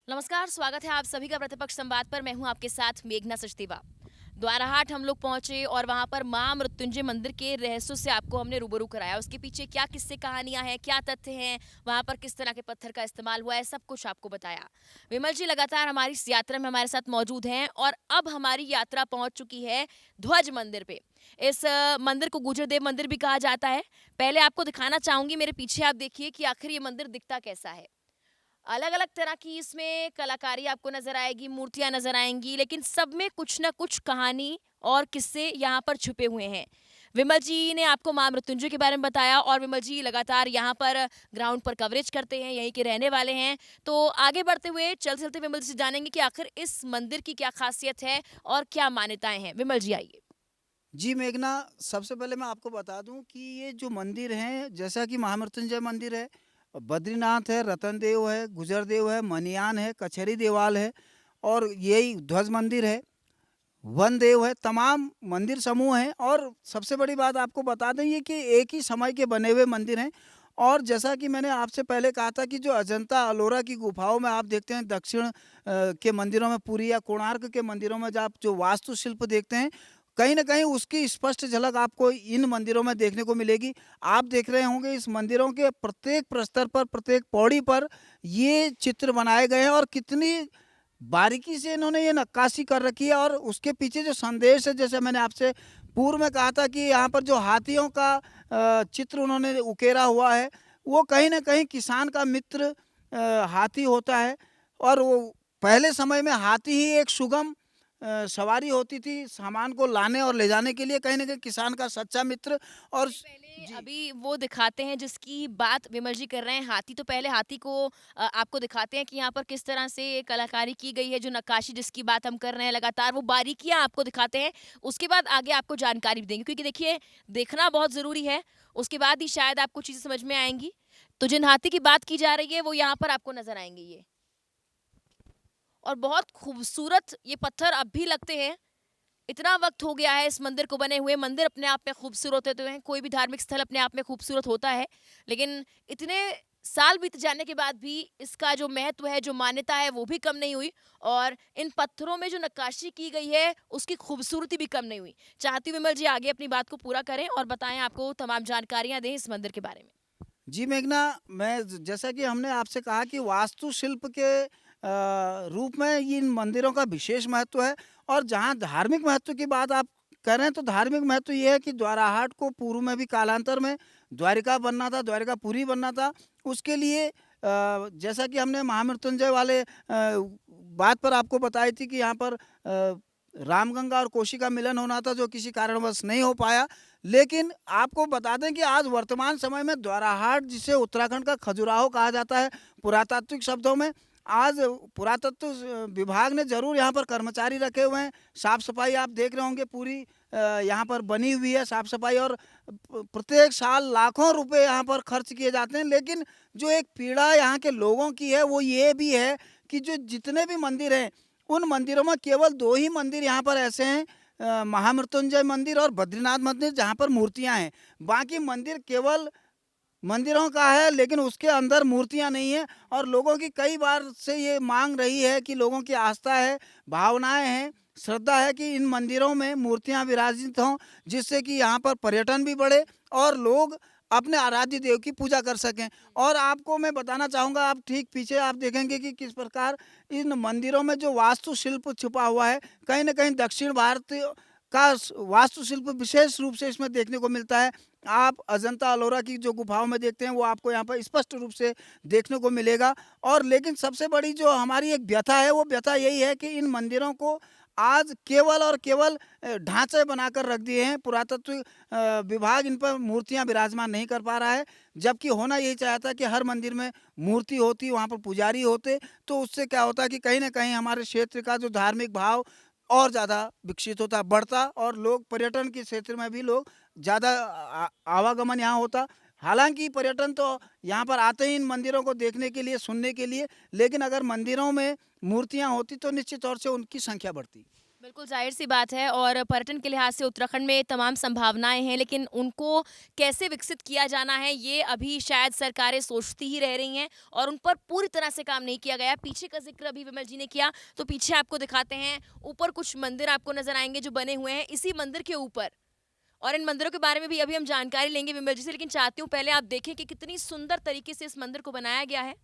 नमस्कार, स्वागत है आप सभी का प्रतिपक्ष संवाद पर। मैं हूं आपके साथ मेघना सचदेवा। द्वाराहाट हम लोग पहुंचे और वहां पर मां मृत्युंजय मंदिर के रहस्यों से आपको हमने रूबरू कराया। उसके पीछे क्या किस्से कहानियां हैं, क्या तथ्य हैं, वहां पर किस तरह के पत्थर का इस्तेमाल हुआ है, सब कुछ आपको बताया। विमल जी लगातार हमारी इस यात्रा में हमारे साथ मौजूद हैं और अब हमारी यात्रा पहुंच चुकी है ध्वज मंदिर पे। इस मंदिर को गुजरदेव मंदिर भी कहा जाता है। पहले आपको दिखाना चाहूंगी, मेरे पीछे आप देखिए कि आखिर ये मंदिर दिखता कैसा है। अलग-अलग तरह की इसमें कलाकारी आपको नज़र आएगी, मूर्तियाँ नज़र आएँगी, लेकिन सब में कुछ न कुछ कहानी और किस्से यहाँ पर छुपे हुए हैं। विमल जी ने आपको माँ मृत्युंजय के बारे में बताया और विमल जी लगातार यहाँ पर ग्राउंड पर कवरेज करते हैं, यहीं के रहने वाले हैं। तो आगे बढ़ते हुए चलते-चलते विमल जी से जानेंगे कि आखिर इस मंदिर की क्या ख़ासियत है और क्या मान्यताएँ हैं? विमल जी आइए। जी, मेघना, सबसे पहले मैं आपको बता दूँ कि ये जो मंदिर हैं, जैसा कि महामृत्युंजय मंदिर है, बद्रीनाथ है, रतनदेव है, गुजरदेव है, मनियान है, कचहरी देवाल है और यही ध्वज मंदिर है, वनदेव है, तमाम मंदिर समूह हैं। और सबसे बड़ी बात आपको बता दें ये कि एक ही समय के बने हुए मंदिर हैं। और जैसा कि मैंने आपसे पहले कहा था कि जो अजंता अलोरा की गुफाओं में आप देखते हैं, दक्षिण के मंदिरों में, पुरी या कोणार्क के मंदिरों में जब आप जो वास्तुशिल्प देखते हैं, कहीं न कहीं उसकी स्पष्ट झलक आपको इन मंदिरों में देखने को मिलेगी। आप देख रहे होंगे इस मंदिरों के प्रत्येक प्रस्तर पर, प्रत्येक पौड़ी पर ये चित्र बनाए गए हैं और कितनी बारीकी से इन्होंने ये नक्काशी कर रखी है। और उसके पीछे जो संदेश है, जैसे मैंने आपसे पूर्व में कहा था कि यहाँ पर जो हाथियों का चित्र उन्होंने उकेरा हुआ है, वो कहीं न कहीं किसान का मित्र हाथी होता है। और वो पहले समय में हाथी ही एक सुगम सवारी होती थी सामान को लाने और ले जाने के लिए, कहीं न कहीं किसान का सच्चा मित्र। और उससे पहले जी। अभी वो दिखाते हैं जिसकी बात विमल जी कर रहे हैं, हाथी। तो पहले हाथी को आपको दिखाते हैं कि यहाँ पर किस तरह से कलाकारी की गई है, जो नक्काशी जिसकी बात हम कर रहे हैं लगातार, वो बारीकियाँ आपको दिखाते हैं। उसके बाद आगे आपको जानकारी भी देंगे क्योंकि देखिए, देखना बहुत ज़रूरी है, उसके बाद ही शायद आपको चीज़ें समझ में आएँगी। तो जिन हाथी की बात की जा रही है, वो यहाँ पर आपको नज़र आएँगे ये। और बहुत खूबसूरत ये पत्थर अब भी लगते हैं। इतना वक्त हो गया है इस मंदिर को बने हुए। मंदिर अपने आप में खूबसूरत होते हैं, कोई भी धार्मिक स्थल अपने आप में खूबसूरत होता है, लेकिन इतने साल बीत जाने के बाद भी इसका जो महत्व है, जो मान्यता है, वो भी कम नहीं हुई और इन पत्थरों में जो नक्काशी की गई है, उसकी खूबसूरती भी कम नहीं हुई। चाहती हूँ विमल जी आगे अपनी बात को पूरा करें और बताएं, आपको तमाम जानकारियाँ दें इस मंदिर के बारे में। जी, मेघना, मैं जैसा कि हमने आपसे कहा कि वास्तुशिल्प के रूप में इन मंदिरों का विशेष महत्व है। और जहाँ धार्मिक महत्व की बात आप कर रहे हैं, तो धार्मिक महत्व ये है कि द्वाराहाट को पूर्व में भी कालांतर में द्वारिका बनना था, द्वारिकापुरी बनना था। उसके लिए जैसा कि हमने महामृत्युंजय वाले बात पर आपको बताई थी कि यहाँ पर रामगंगा और कोशी का मिलन होना था, जो किसी कारणवश नहीं हो पाया। लेकिन आपको बता दें कि आज वर्तमान समय में द्वाराहाट, जिसे उत्तराखंड का खजुराहो कहा जाता है पुरातात्विक शब्दों में, आज पुरातत्व विभाग ने जरूर यहाँ पर कर्मचारी रखे हुए हैं। साफ सफाई आप देख रहे होंगे पूरी यहाँ पर बनी हुई है, साफ सफाई। और प्रत्येक साल लाखों रुपए यहाँ पर खर्च किए जाते हैं। लेकिन जो एक पीड़ा यहाँ के लोगों की है, वो ये भी है कि जो जितने भी मंदिर हैं, उन मंदिरों में केवल दो ही मंदिर यहाँ पर ऐसे हैं, महामृत्युंजय मंदिर और बद्रीनाथ मंदिर, जहाँ पर मूर्तियाँ हैं। बाकी मंदिर केवल मंदिरों का है, लेकिन उसके अंदर मूर्तियाँ नहीं हैं। और लोगों की कई बार से ये मांग रही है कि लोगों की आस्था है, भावनाएं हैं, श्रद्धा है कि इन मंदिरों में मूर्तियाँ विराजित हों, जिससे कि यहाँ पर पर्यटन भी बढ़े और लोग अपने आराध्य देव की पूजा कर सकें। और आपको मैं बताना चाहूँगा, आप ठीक पीछे आप देखेंगे कि किस प्रकार इन मंदिरों में जो वास्तुशिल्प छुपा हुआ है, कहीं न कहीं दक्षिण भारत का वास्तुशिल्प विशेष रूप से इसमें देखने को मिलता है। आप अजंता अलोरा की जो गुफाओं में देखते हैं, वो आपको यहाँ पर स्पष्ट रूप से देखने को मिलेगा। और लेकिन सबसे बड़ी जो हमारी एक व्यथा है, वो व्यथा यही है कि इन मंदिरों को आज केवल और केवल ढांचे बनाकर रख दिए हैं। पुरातत्व विभाग इन पर मूर्तियां विराजमान नहीं कर पा रहा है, जबकि होना यही चाहता है कि हर मंदिर में मूर्ति होती, वहाँ पर पुजारी होते। तो उससे क्या होता है कि कहीं ना कहीं हमारे क्षेत्र का जो धार्मिक भाव और ज़्यादा विकसित होता, बढ़ता, और लोग पर्यटन के क्षेत्र में भी लोग ज़्यादा आवागमन यहाँ होता। हालांकि पर्यटन तो यहाँ पर आते ही इन मंदिरों को देखने के लिए, सुनने के लिए, लेकिन अगर मंदिरों में मूर्तियाँ होती तो निश्चित तौर से उनकी संख्या बढ़ती। बिल्कुल ज़ाहिर-सी बात है और पर्यटन के लिहाज से उत्तराखंड में तमाम संभावनाएँ हैं, लेकिन उनको कैसे विकसित किया जाना है, ये अभी शायद सरकारें सोचती ही रह रही हैं और उन पर पूरी तरह से काम नहीं किया गया है। पीछे का ज़िक्र अभी विमल जी ने किया, तो पीछे आपको दिखाते हैं, ऊपर कुछ मंदिर आपको नज़र आएँगे जो बने हुए हैं, इसी मंदिर के ऊपर और इन मंदिरों के बारे में भी अभी हम जानकारी लेंगे विमल जी से, लेकिन चाहती हूँ पहले आप देखें कि कितनी सुंदर तरीके से इस मंदिर को बनाया गया है।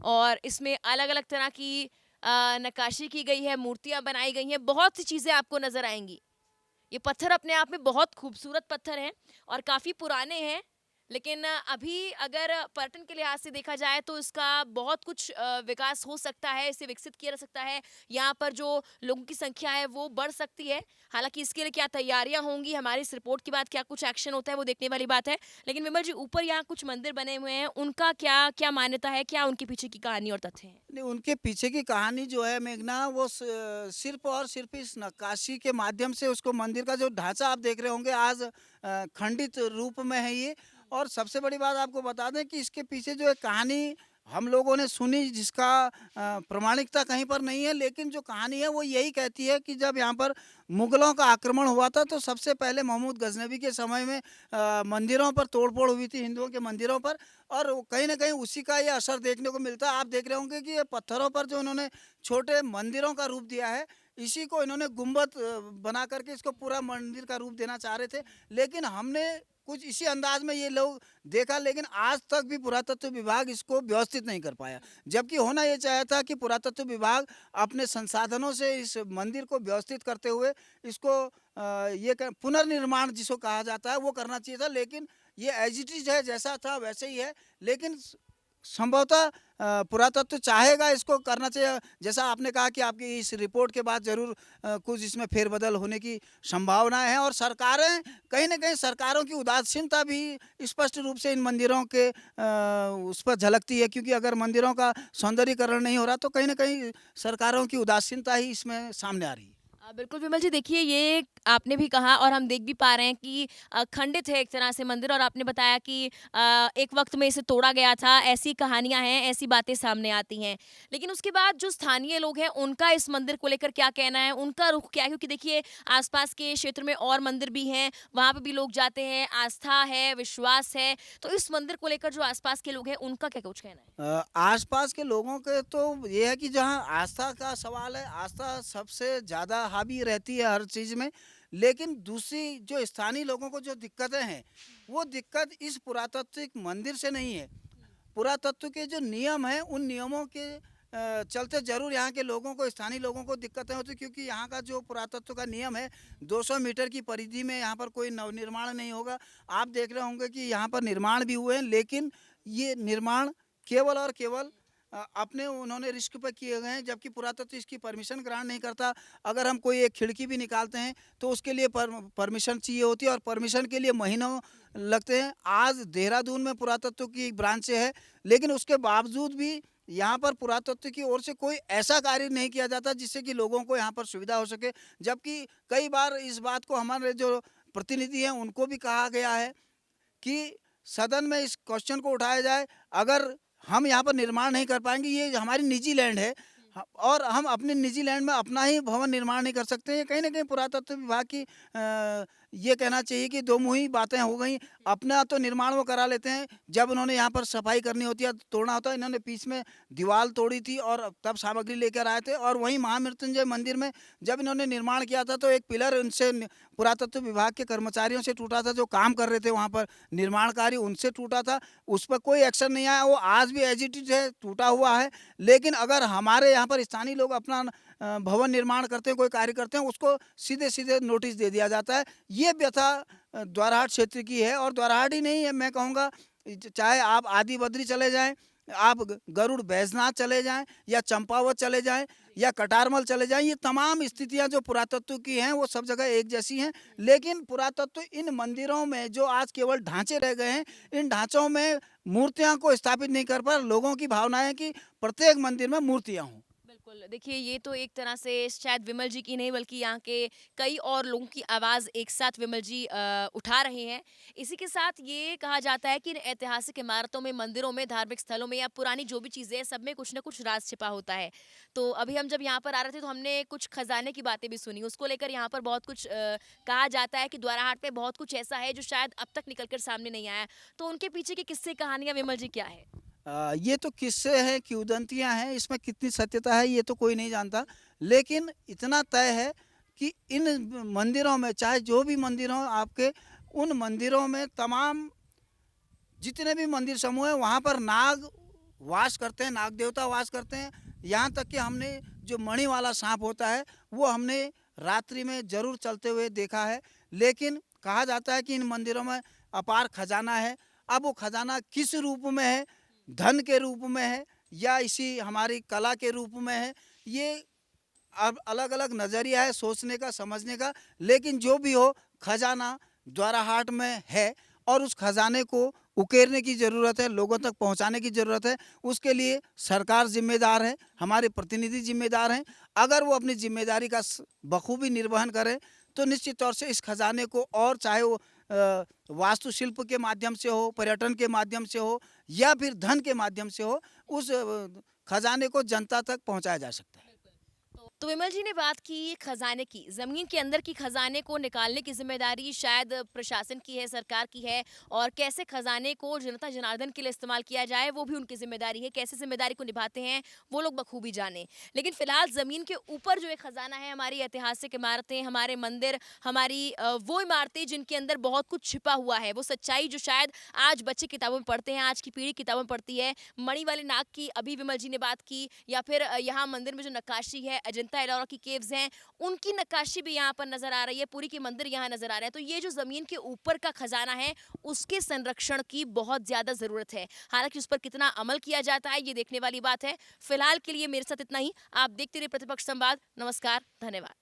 और इसमें अलग-अलग तरह की नक्काशी की गई है, मूर्तियाँ बनाई गई हैं, बहुत सी चीज़ें आपको नज़र आएँगी। ये पत्थर अपने आप में बहुत खूबसूरत पत्थर हैं और काफ़ी पुराने हैं। लेकिन अभी अगर पर्यटन के लिहाज से देखा जाए तो इसका बहुत कुछ विकास हो सकता है, इसे विकसित किया जा सकता है। यहाँ पर जो लोगों की संख्या है वो बढ़ सकती है। हालाँकि इसके लिए क्या तैयारियाँ होंगी, हमारी इस रिपोर्ट के बाद क्या कुछ एक्शन होता है वो देखने वाली बात है। लेकिन विमल जी ऊपर यहाँ कुछ मंदिर बने हुए हैं, उनका क्या क्या मान्यता है? क्या उनके पीछे की कहानी और तथ्य हैं? नहीं, उनके पीछे की कहानी जो है मेघना, वो सिर्फ़ और सिर्फ़ इस नक्काशी के माध्यम से उसको मंदिर का जो ढाँचा आप देख रहे होंगे आज खंडित रूप में है ये। और सबसे बड़ी बात आपको बता दें कि इसके पीछे जो एक कहानी हम लोगों ने सुनी, जिसका प्रामाणिकता कहीं पर नहीं है, लेकिन जो कहानी है वो यही कहती है कि जब यहाँ पर मुग़लों का आक्रमण हुआ था तो सबसे पहले महमूद गज़नवी के समय में मंदिरों पर तोड़-फोड़ हुई थी, हिंदुओं के मंदिरों पर। और वो कहीं न कहीं उसी का ये असर देखने को मिलता है। आप देख रहे होंगे कि ये पत्थरों पर जो इन्होंने छोटे मंदिरों का रूप दिया है, इसी को इन्होंने गुंबद बना करके इसको पूरा मंदिर का रूप देना चाह रहे थे। लेकिन हमने कुछ इसी अंदाज में ये लोग देखा, लेकिन आज तक भी पुरातत्व विभाग इसको व्यवस्थित नहीं कर पाया। जबकि होना ये चाहिए था कि पुरातत्व विभाग अपने संसाधनों से इस मंदिर को व्यवस्थित करते हुए इसको ये पुनर्निर्माण जिसको कहा जाता है वो करना चाहिए था। लेकिन ये एज इट इज़ है, जैसा था वैसे ही है। लेकिन संभवतः पुरातत्व चाहेगा इसको करना चाहिए। जैसा आपने कहा कि आपकी इस रिपोर्ट के बाद ज़रूर कुछ इसमें फेरबदल होने की संभावनाएं हैं। और सरकारें कहीं न कहीं, सरकारों की उदासीनता भी स्पष्ट रूप से इन मंदिरों के उस पर झलकती है, क्योंकि अगर मंदिरों का सौंदर्यीकरण नहीं हो रहा तो कहीं न कहीं सरकारों की उदासीनता ही इसमें सामने आ रही है। बिल्कुल विमल जी देखिए ये आपने भी कहा और हम देख भी पा रहे हैं कि खंडित है एक तरह से मंदिर और आपने बताया कि एक वक्त में इसे तोड़ा गया था, ऐसी कहानियां हैं, ऐसी बातें सामने आती हैं। लेकिन उसके बाद जो स्थानीय लोग हैं उनका इस मंदिर को लेकर क्या कहना है, उनका रुख क्या है? क्योंकि देखिए आसपास के क्षेत्र में और मंदिर भी हैं, वहाँ पे भी लोग जाते हैं, आस्था है, विश्वास है। तो इस मंदिर को लेकर जो आसपास के लोग हैं उनका क्या कुछ कहना है? आसपास के लोगों के तो ये है कि जहाँ आस्था का सवाल है, आस्था सबसे ज़्यादा हावी रहती है हर चीज़ में। लेकिन दूसरी जो स्थानीय लोगों को जो दिक्कतें हैं, वो दिक्कत इस पुरातात्विक मंदिर से नहीं है। पुरातत्व के जो नियम हैं, उन नियमों के चलते ज़रूर यहाँ के लोगों को, स्थानीय लोगों को दिक्कतें होती, क्योंकि यहाँ का जो पुरातत्व का नियम है, 200 मीटर की परिधि में यहाँ पर कोई नवनिर्माण नहीं होगा। आप देख रहे होंगे कि यहाँ पर निर्माण भी हुए हैं, लेकिन ये निर्माण केवल और केवल अपने उन्होंने रिस्क पे किए गए हैं, जबकि पुरातत्व इसकी परमिशन ग्रांट नहीं करता। अगर हम कोई एक खिड़की भी निकालते हैं तो उसके लिए परमिशन चाहिए होती है, और परमिशन के लिए महीनों लगते हैं। आज देहरादून में पुरातत्व की ब्रांचें है, लेकिन उसके बावजूद भी यहाँ पर पुरातत्व की ओर से कोई ऐसा कार्य नहीं किया जाता जिससे कि लोगों को यहाँ पर सुविधा हो सके। जबकि कई बार इस बात को हमारे जो प्रतिनिधि हैं उनको भी कहा गया है कि सदन में इस क्वेश्चन को उठाया जाए, अगर हम यहाँ पर निर्माण नहीं कर पाएंगे, ये हमारी निजी लैंड है, और हम अपने निजी लैंड में अपना ही भवन निर्माण नहीं कर सकते। ये कहीं ना कहीं पुरातत्व विभाग की ये कहना चाहिए कि दो मुही बातें हो गई। अपना तो निर्माण वो करा लेते हैं, जब उन्होंने यहाँ पर सफाई करनी होती है, तोड़ना होता है, इन्होंने बीच में दीवार तोड़ी थी और तब सामग्री लेकर आए थे। और वहीं महामृत्युंजय मंदिर में जब इन्होंने निर्माण किया था तो एक पिलर उनसे पुरातत्व विभाग के कर्मचारियों से टूटा था, जो काम कर रहे थे वहाँ पर निर्माण कार्य, उनसे टूटा था। उस पर कोई एक्शन नहीं आया, वो आज भी एज इट इज है, टूटा हुआ है। लेकिन अगर हमारे यहाँ पर स्थानीय लोग अपना भवन निर्माण करते हैं, कोई कार्य करते हैं, उसको सीधे सीधे नोटिस दे दिया जाता है। ये व्यथा द्वाराहाट क्षेत्र की है, और द्वाराहाट ही नहीं है, मैं कहूँगा चाहे आप आदि बद्री चले जाएं, आप गरुड़ बैजनाथ चले जाएं, या चंपावत चले जाएं, या कटारमल चले जाएं, ये तमाम स्थितियां जो पुरातत्व की हैं वो सब जगह एक जैसी हैं। लेकिन पुरातत्व इन मंदिरों में जो आज केवल ढांचे रह गए हैं, इन ढांचों में मूर्तियां को स्थापित नहीं कर पा। लोगों की भावना है कि प्रत्येक मंदिर में मूर्तियां हों। बिल्कुल, देखिए ये तो एक तरह से शायद विमल जी की नहीं बल्कि यहाँ के कई और लोगों की आवाज़ एक साथ विमल जी उठा रहे हैं। इसी के साथ ये कहा जाता है कि इन ऐतिहासिक इमारतों में, मंदिरों में, धार्मिक स्थलों में या पुरानी जो भी चीज़ें हैं, सब में कुछ न कुछ राज़ छिपा होता है। तो अभी हम जब यहाँ पर आ रहे थे तो हमने कुछ खज़ाने की बातें भी सुनी। उसको लेकर यहाँ पर बहुत कुछ कहा जाता है कि द्वाराहाट पे बहुत कुछ ऐसा है जो शायद अब तक निकल कर सामने नहीं आया है। तो उनके पीछे के किस्से कहानियाँ विमल जी क्या है? ये तो किस्से हैं, किंवदंतियाँ हैं, इसमें कितनी सत्यता है ये तो कोई नहीं जानता। लेकिन इतना तय है कि इन मंदिरों में चाहे जो भी मंदिर हों आपके, उन मंदिरों में तमाम जितने भी मंदिर समूह हैं वहाँ पर नाग वास करते हैं, नाग देवता वास करते हैं। यहाँ तक कि हमने जो मणि वाला सांप होता है वो हमने रात्रि में ज़रूर चलते हुए देखा है। लेकिन कहा जाता है कि इन मंदिरों में अपार खजाना है। अब वो खजाना किस रूप में है, धन के रूप में है या इसी हमारी कला के रूप में है, ये अब अलग-अलग नज़रिया है सोचने का, समझने का। लेकिन जो भी हो, खजाना द्वाराहाट में है और उस खजाने को उकेरने की ज़रूरत है, लोगों तक पहुंचाने की ज़रूरत है। उसके लिए सरकार ज़िम्मेदार है, हमारे प्रतिनिधि ज़िम्मेदार हैं। अगर वो अपनी ज़िम्मेदारी का बखूबी निर्वहन करें तो निश्चित तौर से इस खजाने को, और चाहे वो वास्तुशिल्प के माध्यम से हो, पर्यटन के माध्यम से हो या फिर धन के माध्यम से हो, उस खजाने को जनता तक पहुंचाया जा सकता है। तो विमल जी ने बात की खजाने की, जमीन के अंदर की खजाने को निकालने की जिम्मेदारी शायद प्रशासन की है, सरकार की है, और कैसे खजाने को जनता जनार्दन के लिए इस्तेमाल किया जाए वो भी उनकी जिम्मेदारी है। कैसे जिम्मेदारी को निभाते हैं वो लोग बखूबी जाने। लेकिन फिलहाल जमीन के ऊपर जो एक खजाना है, हमारी ऐतिहासिक इमारतें, हमारे मंदिर, हमारी वो इमारतें जिनके अंदर बहुत कुछ छिपा हुआ है, वो सच्चाई जो शायद आज बच्चे किताबों में पढ़ते हैं, आज की पीढ़ी किताबों में पढ़ती है। मणि वाले नाग की अभी विमल जी ने बात की, या फिर यहाँ मंदिर में जो नक्काशी है, अजंता एलोरा की केव्स हैं, उनकी नक्काशी भी यहाँ पर नजर आ रही है, पुरी के मंदिर यहाँ नजर आ रहे हैं। तो ये जो जमीन के ऊपर का खजाना है, उसके संरक्षण की बहुत ज्यादा जरूरत है। हालांकि उस पर कितना अमल किया जाता है ये देखने वाली बात है। फिलहाल के लिए मेरे साथ इतना ही। आप देखते रहिए प्रतिपक्ष संवाद। नमस्कार, धन्यवाद।